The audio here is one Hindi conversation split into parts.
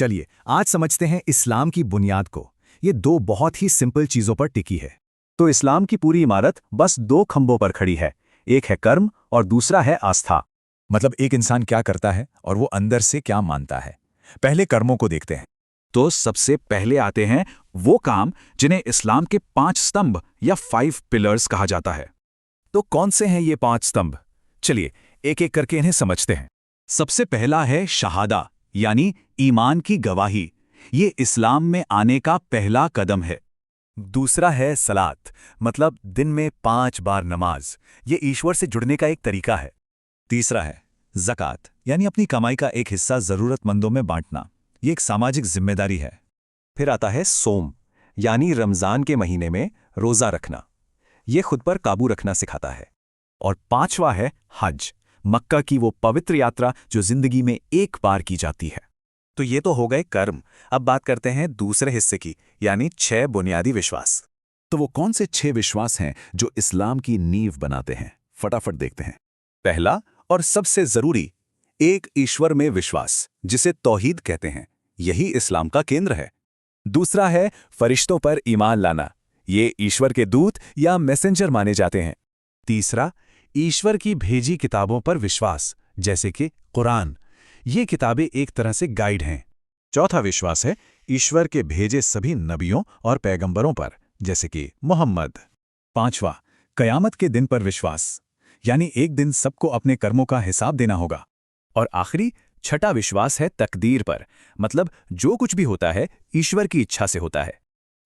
चलिए आज समझते हैं इस्लाम की बुनियाद को। ये दो बहुत ही सिंपल चीजों पर टिकी है। तो इस्लाम की पूरी इमारत बस दो खंभों पर खड़ी है, एक है कर्म और दूसरा है आस्था। मतलब एक इंसान क्या करता है और वो अंदर से क्या मानता है। पहले कर्मों को देखते हैं। तो सबसे पहले आते हैं वो काम जिन्हें इस्लाम के 5 स्तंभ या 5 पिलर्स कहा जाता है। तो कौन से हैं ये 5 स्तंभ? चलिए एक एक करके इन्हें समझते हैं। सबसे पहला है शहादा, यानी ईमान की गवाही। ये इस्लाम में आने का पहला कदम है। दूसरा है सलात, मतलब दिन में 5 बार नमाज। ये ईश्वर से जुड़ने का एक तरीका है। तीसरा है ज़कात, यानी अपनी कमाई का एक हिस्सा ज़रूरतमंदों में बांटना। ये एक सामाजिक जिम्मेदारी है। फिर आता है सोम, यानी रमज़ान के महीने में रोज़ा रखना। ये खुद पर काबू रखना सिखाता है। और 5वां है हज, मक्का की वो पवित्र यात्रा जो जिंदगी में एक बार की जाती है। तो ये तो हो गए कर्म। अब बात करते हैं दूसरे हिस्से की, यानी 6 बुनियादी विश्वास। तो वो कौन से 6 विश्वास हैं जो इस्लाम की नींव बनाते हैं? फटाफट देखते हैं। पहला और सबसे जरूरी, एक ईश्वर में विश्वास, जिसे तौहीद कहते हैं। यही इस्लाम का केंद्र है। दूसरा है फरिश्तों पर ईमान लाना। ये ईश्वर के दूत या मैसेंजर माने जाते हैं। तीसरा, ईश्वर की भेजी किताबों पर विश्वास, जैसे कि कुरान। ये किताबें एक तरह से गाइड हैं। चौथा विश्वास है ईश्वर के भेजे सभी नबियों और पैगंबरों पर, जैसे कि मोहम्मद। पांचवा, कयामत के दिन पर विश्वास, यानी एक दिन सबको अपने कर्मों का हिसाब देना होगा। और आखिरी, छठा विश्वास है तकदीर पर, मतलब जो कुछ भी होता है ईश्वर की इच्छा से होता है।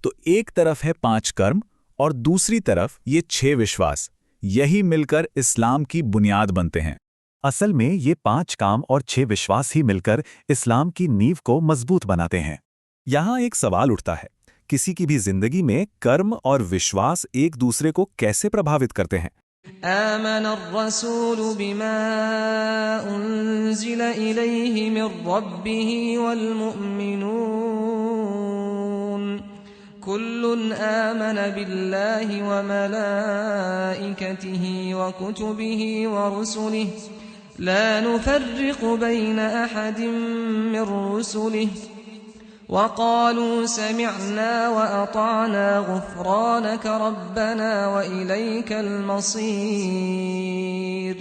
तो एक तरफ है 5 कर्म और दूसरी तरफ ये 6 विश्वास। यही मिलकर इस्लाम की बुनियाद बनते हैं। असल में ये 5 काम और 6 विश्वास ही मिलकर इस्लाम की नींव को मजबूत बनाते हैं। यहाँ एक सवाल उठता है, किसी की भी जिंदगी में कर्म और विश्वास एक दूसरे को कैसे प्रभावित करते हैं? आमनर्रसूलु बिमा उन्ज़िल इलैहि मिर रब्बिहि वल मुअ्मिनून कुल्लुन आमन बिल्लाहि व मलाइकतिहि व कुतुबिहि व रुसुलिहि ला नुफर्रिक़ु बैन अहदिम मिर रुसुलिहि वक़ालू समिअना व अताअना गुफ़रानक रब्बना व इलैकल मसीर।